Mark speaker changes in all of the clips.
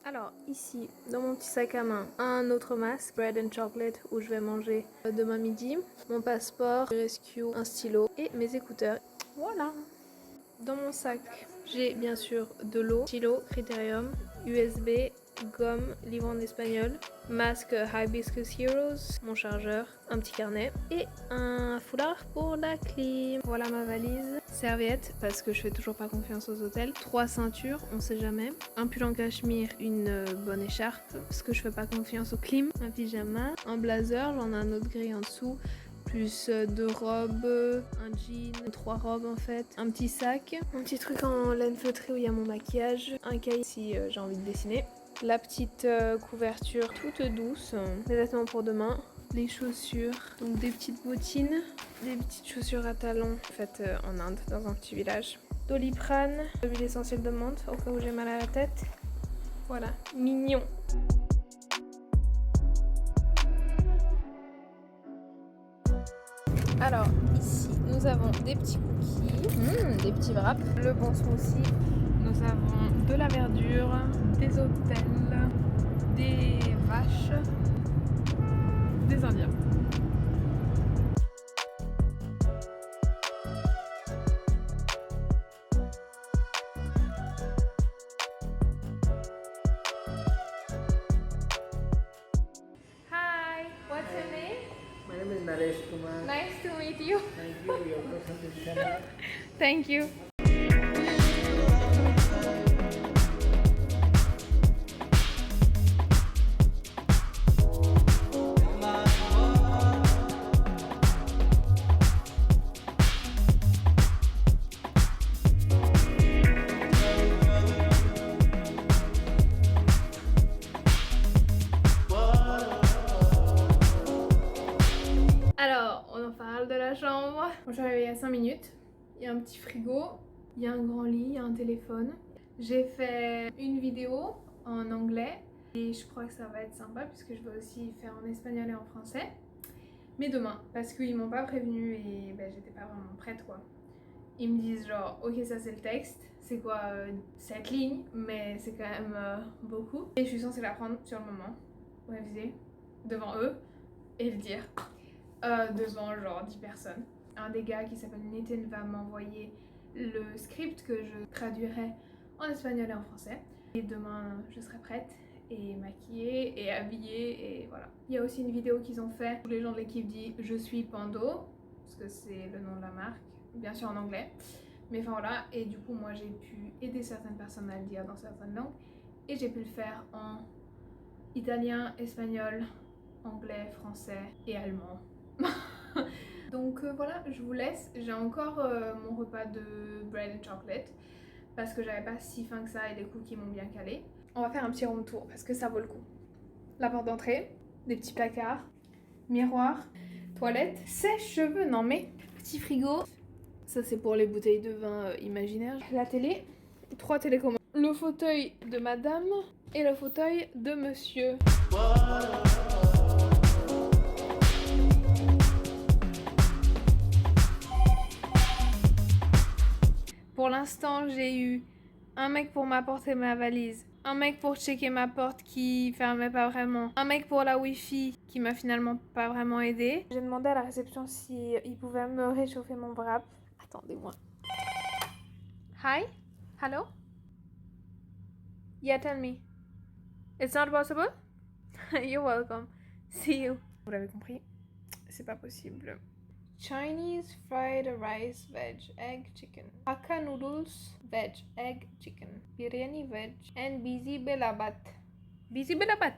Speaker 1: Alors ici, dans mon petit sac à main, un autre masque, bread and chocolate, où je vais manger demain midi, mon passeport, rescue, un stylo et mes écouteurs. Voilà. Dans mon sac, j'ai bien sûr de l'eau, stylo, critérium, USB, gomme, livre en espagnol, masque Hibiscus Heroes, mon chargeur, un petit carnet et un foulard pour la clim. Voilà ma valise. Serviette, parce que je fais toujours pas confiance aux hôtels. 3 ceintures, on sait jamais. Un pull en cachemire, une bonne écharpe, parce que je fais pas confiance au clim. Un pyjama, un blazer, j'en ai un autre gris en dessous. Plus 2 robes, un jean, 3 robes en fait, un petit sac, un petit truc en laine feutrée où il y a mon maquillage, un cahier si j'ai envie de dessiner, la petite couverture toute douce, les vêtements pour demain, les chaussures, donc des petites bottines, des petites chaussures à talons faites en Inde dans un petit village, Doliprane, l'huile essentielle de menthe au cas où j'ai mal à la tête, voilà, mignon. Alors ici nous avons des petits cookies, des petits wraps, le bon smoothie, nous avons de la verdure, des hôtels, des vaches, des indiens. Hi, what's your name?
Speaker 2: My name is Naresh Kumar.
Speaker 1: Nice to meet you.
Speaker 2: Thank you. Your welcome to channel.
Speaker 1: Thank you. Alors, on en parle de la chambre. Moi, je suis arrivée il y a 5 minutes. Il y a un petit frigo, il y a un grand lit, il y a un téléphone. J'ai fait une vidéo en anglais et je crois que ça va être sympa puisque je vais aussi faire en espagnol et en français. Mais demain, parce qu'ils m'ont pas prévenu et ben, j'étais pas vraiment prête quoi. Ils me disent genre, ok ça c'est le texte, c'est quoi 7 lignes, mais c'est quand même beaucoup. Et je suis censée l'apprendre sur le moment, réviser, devant eux et le dire. Devant genre 10 personnes. Un des gars qui s'appelle Nathan va m'envoyer le script que je traduirai en espagnol et en français. Et demain, je serai prête et maquillée et habillée et voilà. Il y a aussi une vidéo qu'ils ont fait où les gens de l'équipe disent « Je suis Pando » parce que c'est le nom de la marque, bien sûr en anglais. Mais enfin voilà, et du coup moi j'ai pu aider certaines personnes à le dire dans certaines langues et j'ai pu le faire en italien, espagnol, anglais, français et allemand. Donc voilà, je vous laisse. J'ai encore mon repas de bread and chocolate parce que j'avais pas si faim que ça et les cookies m'ont bien calé. On va faire un petit room tour parce que ça vaut le coup. La porte d'entrée, des petits placards, miroir, toilette, sèche-cheveux, non mais petit frigo. Ça c'est pour les bouteilles de vin imaginaires. La télé, 3 télécommandes. Le fauteuil de madame et le fauteuil de monsieur. Pour l'instant, j'ai eu un mec pour m'apporter ma valise, un mec pour checker ma porte qui fermait pas vraiment, un mec pour la wifi qui m'a finalement pas vraiment aidé. J'ai demandé à la réception si il pouvait me réchauffer mon wrap. Attendez-moi. Hi? Hello? Yeah, tell me. It's not possible? You're welcome. See you. Vous l'avez compris, c'est pas possible. Chinese fried rice, veg, egg, chicken. Hakka noodles, veg, egg, chicken. Biryani, veg. And busy belabat. Busy belabat.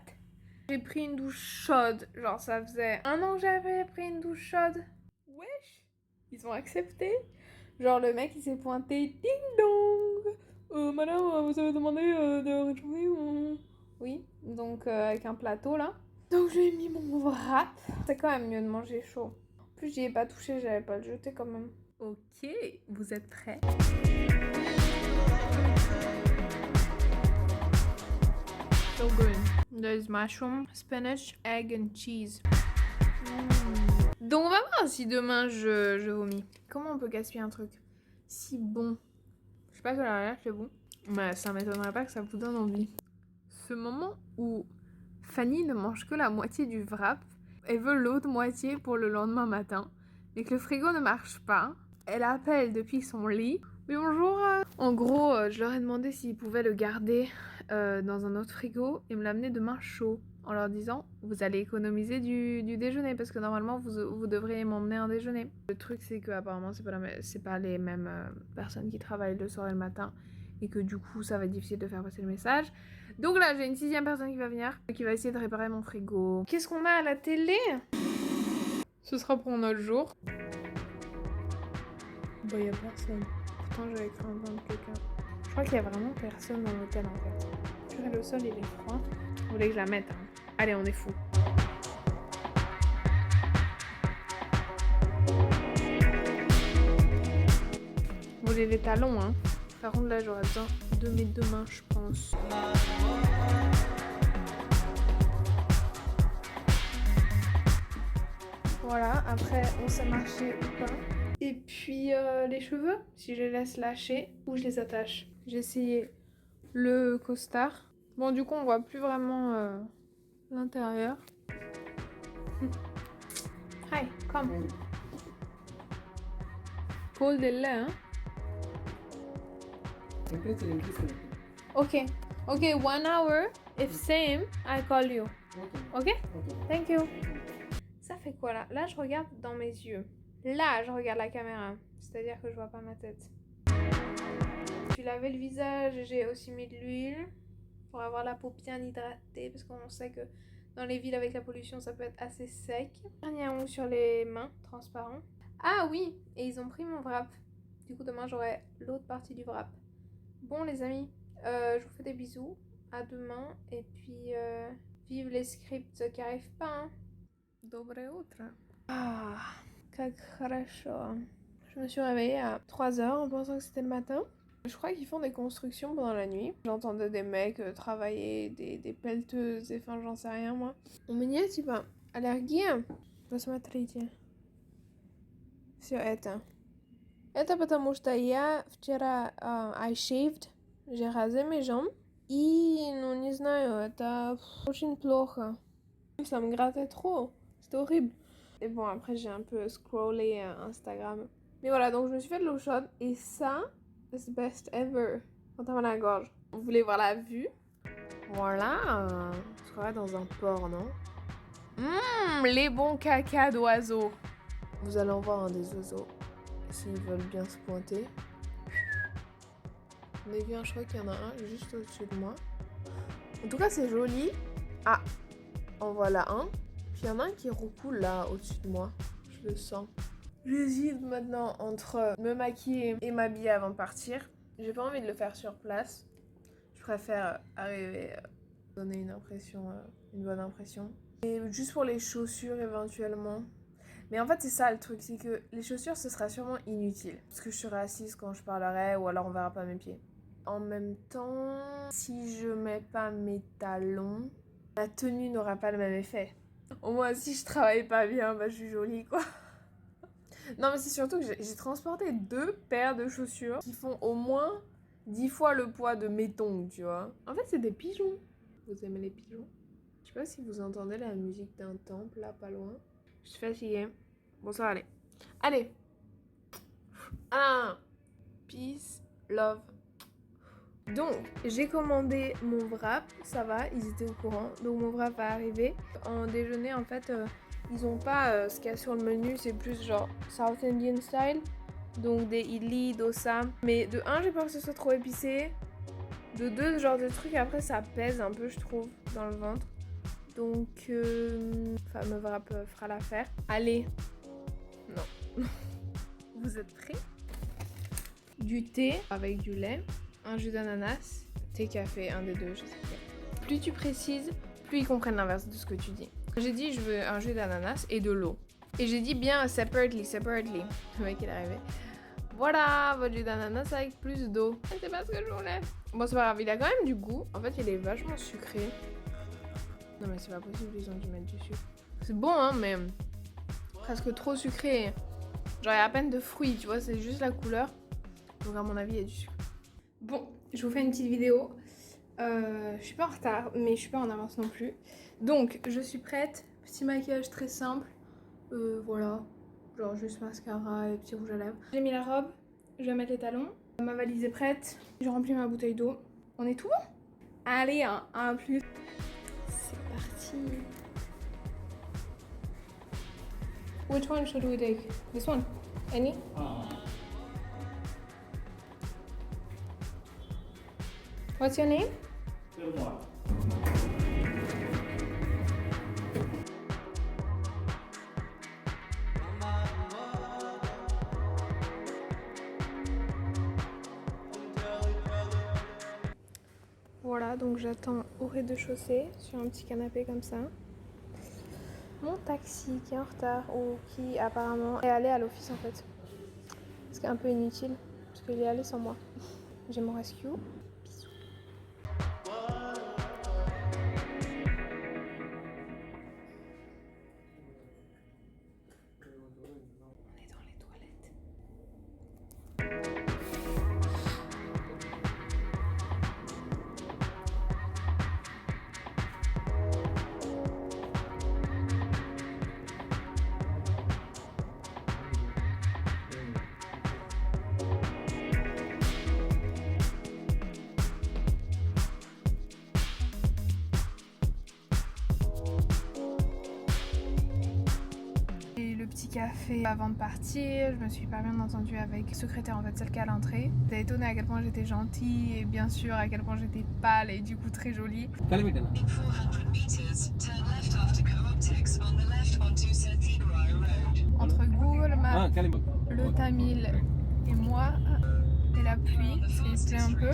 Speaker 1: J'ai pris une douche chaude. Genre, ça faisait 1 an que j'avais pris une douche chaude. Wesh. Ils ont accepté. Genre, le mec, il s'est pointé. Ding dong. Madame, vous avez demandé de réchauffer. Oui. Donc, avec un plateau, là. Donc, je lui ai mis mon wrap. C'est quand même mieux de manger chaud. En plus, j'y ai pas touché, j'avais pas le jeter quand même. Ok, vous êtes prêts? So good. There's mushroom, spinach, egg and cheese. Donc on va voir si demain je vomis. Comment on peut gaspiller un truc si bon? Je sais pas que la rien chez vous, mais ça m'étonnerait pas que ça vous donne envie. ce moment où Fanny ne mange que la moitié du wrap. Elle veut l'autre moitié pour le lendemain matin. Mais que le frigo ne marche pas. Elle appelle depuis son lit. Oui, bonjour. En gros, je leur ai demandé s'ils pouvaient le garder dans un autre frigo et me l'amener demain chaud. En leur disant, vous allez économiser du déjeuner parce que normalement, vous devriez m'emmener un déjeuner. Le truc, c'est que apparemment c'est pas les mêmes personnes qui travaillent le soir et le matin. Et que du coup, ça va être difficile de faire passer le message. Donc là, j'ai une 6e personne qui va venir. Qui va essayer de réparer mon frigo. Qu'est-ce qu'on a à la télé? Ce sera pour un autre jour. Bah, y a personne. Pourtant, j'avais craint de quelqu'un. Je crois qu'il y a vraiment personne dans l'hôtel en fait. Purée, le sol il est froid. Vous voulez que je la mette, hein? Allez, on est fous. Vous voulez les talons, hein? Par contre, là, j'aurais besoin de mes 2 mains, je pense. Voilà, après, on sait marcher ou pas. Et puis, les cheveux, si je les laisse lâcher ou je les attache. J'ai essayé le costard. Bon, du coup, on voit plus vraiment l'intérieur. Hi, come. Cold est là, hein? Ok, 1 hour. If same, I call you. Ok? Thank you. Ça fait quoi là? Là, je regarde dans mes yeux. Là, je regarde la caméra. C'est-à-dire que je vois pas ma tête. J'ai lavé le visage et j'ai aussi mis de l'huile pour avoir la peau bien hydratée parce qu'on sait que dans les villes avec la pollution, ça peut être assez sec. Dernier à ongles sur les mains, transparent. Ah oui, et ils ont pris mon wrap. Du coup, demain, j'aurai l'autre partie du wrap. Bon, les amis, je vous fais des bisous. À demain. Et puis, vive les scripts qui arrivent pas, hein. Dobre утро. Ah, как хорошо. Je me suis réveillée à 3h en pensant que c'était le matin. Je crois qu'ils font des constructions pendant la nuit. J'entendais des mecs travailler, des pelleteuses, et enfin j'en sais rien moi. У меня типа аллергия. Посмотрите. Все это. Это потому что я вчера I shaved. J'ai rasé mes jambes. И, ну не знаю, это очень плохо. Ça me grattait trop. C'était horrible. Et bon, après, j'ai un peu scrollé Instagram. Mais voilà, donc je me suis fait de l'eau chaude. Et ça, c'est the best ever. Quand t'as mal à la gorge. Vous voulez voir la vue? Voilà. On se croirait dans un port, non? Les bons caca d'oiseaux. Vous allez en voir un des oiseaux. S'ils veulent bien se pointer. On est bien, je crois qu'il y en a un juste au-dessus de moi. En tout cas, c'est joli. Ah, en voilà un. Puis il y en a un qui recoule là au-dessus de moi. Je le sens. J'hésite maintenant entre me maquiller et m'habiller avant de partir. J'ai pas envie de le faire sur place. Je préfère arriver, donner une bonne impression. Et juste pour les chaussures éventuellement. Mais en fait c'est ça le truc, c'est que les chaussures ce sera sûrement inutile. Parce que je serai assise quand je parlerai ou alors on verra pas mes pieds. En même temps, si je mets pas mes talons, ma tenue n'aura pas le même effet. Au moins si je travaille pas bien, bah je suis jolie quoi. Non mais c'est surtout que j'ai transporté 2 paires de chaussures qui font au moins 10 fois le poids de mes tongs, tu vois. En fait c'est des pigeons. Vous aimez les pigeons? Je sais pas si vous entendez la musique d'un temple là pas loin. Je suis fatiguée. Bon ça va aller. Allez. Peace, love. Donc, j'ai commandé mon wrap, ça va, ils étaient au courant. Donc mon wrap va arriver. En déjeuner, en fait, ils ont pas ce qu'il y a sur le menu, c'est plus genre South Indian style. Donc des idli, dosa. Mais de 1, j'ai peur que ce soit trop épicé. De 2, ce genre de truc, après ça pèse un peu, je trouve, dans le ventre. Donc, fameux wrap fera l'affaire. Allez. Non. Vous êtes prêts? Du thé avec du lait. Un jus d'ananas, thé, café, un des deux, je sais pas. Plus tu précises, plus ils comprennent l'inverse de ce que tu dis. J'ai dit je veux un jus d'ananas et de l'eau. Et j'ai dit bien separately. Le mec il est arrivé. Voilà, votre jus d'ananas avec plus d'eau. C'est pas ce que je voulais. Bon c'est pas grave, il a quand même du goût. En fait il est vachement sucré. Non mais c'est pas possible, ils ont dû mettre du sucre. C'est bon hein, mais presque trop sucré. Genre il y a à peine de fruits, tu vois, c'est juste la couleur. Donc à mon avis il y a du sucre. Bon, je vous fais une petite vidéo. Je suis pas en retard, mais je suis pas en avance non plus. Donc, je suis prête. Petit maquillage très simple. Voilà. Genre juste mascara et petit rouge à lèvres. J'ai mis la robe. Je vais mettre les talons. Ma valise est prête. J'ai rempli ma bouteille d'eau. On est tout bon? Allez, un plus. C'est parti. Which one should we take? This one? Any? What's your name? Voilà, donc j'attends au rez-de-chaussée sur un petit canapé comme ça. Mon taxi qui est en retard ou qui apparemment est allé à l'office en fait. Ce qui est un peu inutile parce qu'il est allé sans moi. J'ai mon rescue. Bisous. On est dans les toilettes. Petit café avant de partir, je me suis pas bien entendue avec la secrétaire en fait, celle qui est à l'entrée. J'étais étonnée à quel point j'étais gentille et bien sûr à quel point j'étais pâle et du coup très jolie. Entre Google Maps, le Tamil et moi et la pluie, ce qui plaît un peu.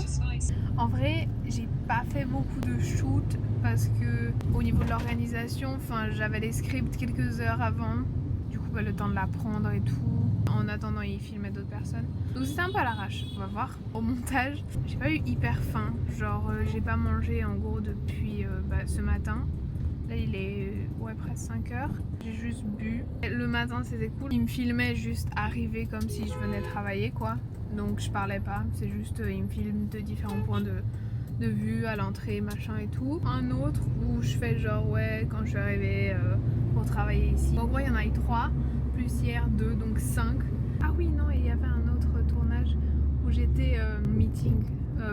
Speaker 1: En vrai, j'ai pas fait beaucoup de shoot parce que au niveau de l'organisation, j'avais les scripts quelques heures avant. Le temps de l'apprendre et tout. En attendant, il filmait d'autres personnes. Donc c'était un peu à l'arrache, on va voir. Au montage, j'ai pas eu hyper faim. Genre, j'ai pas mangé en gros depuis ce matin. Là, il est presque 5 heures. J'ai juste bu. Le matin, c'était cool. Il me filmait juste arriver comme si je venais travailler, quoi. Donc je parlais pas. C'est juste, il me filme de différents points de vue à l'entrée, machin et tout. Un autre où je fais genre, quand je suis arrivée pour travailler ici. En gros, il y en a eu 3, plus hier 2, donc 5. Ah oui, non, il y avait un autre tournage où j'étais meeting,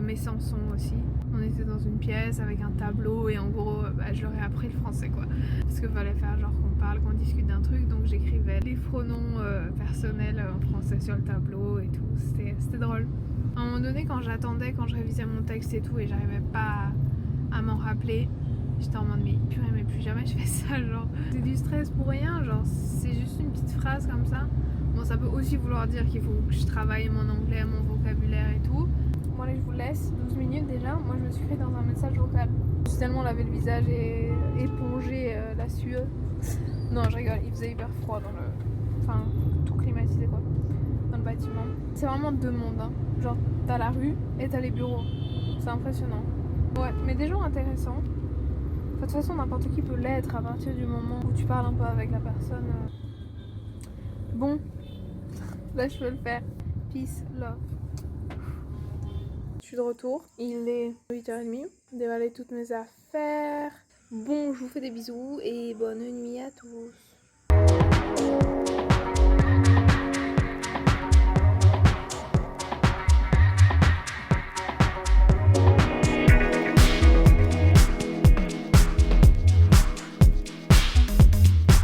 Speaker 1: mais sans son aussi. On était dans une pièce avec un tableau et en gros, je leur ai appris le français quoi. Parce qu'il fallait faire genre qu'on parle, qu'on discute d'un truc, donc j'écrivais les pronoms personnels en français sur le tableau et tout. C'était drôle. À un moment donné, quand j'attendais, quand je révisais mon texte et tout, et j'arrivais pas à m'en rappeler, j'étais en mode mais purée, mais plus jamais je fais ça, genre c'est du stress pour rien, genre c'est juste une petite phrase comme ça. Bon, ça peut aussi vouloir dire qu'il faut que je travaille mon anglais, mon vocabulaire et tout. Bon allez, je vous laisse, 12 minutes déjà. Moi je me suis fait dans un message vocal. Je suis tellement lavé le visage et épongé la sueur. Non, je rigole, il faisait hyper froid dans le... tout climatisé quoi, dans le bâtiment. C'est vraiment 2 mondes, hein. Genre t'as la rue et t'as les bureaux. C'est impressionnant. Ouais, mais des gens intéressants. De toute façon, n'importe qui peut l'être à partir du moment où tu parles un peu avec la personne. Bon, là je peux le faire. Peace, love. Je suis de retour. Il est 8h30. Dévaler toutes mes affaires. Bon, je vous fais des bisous et bonne nuit à tous.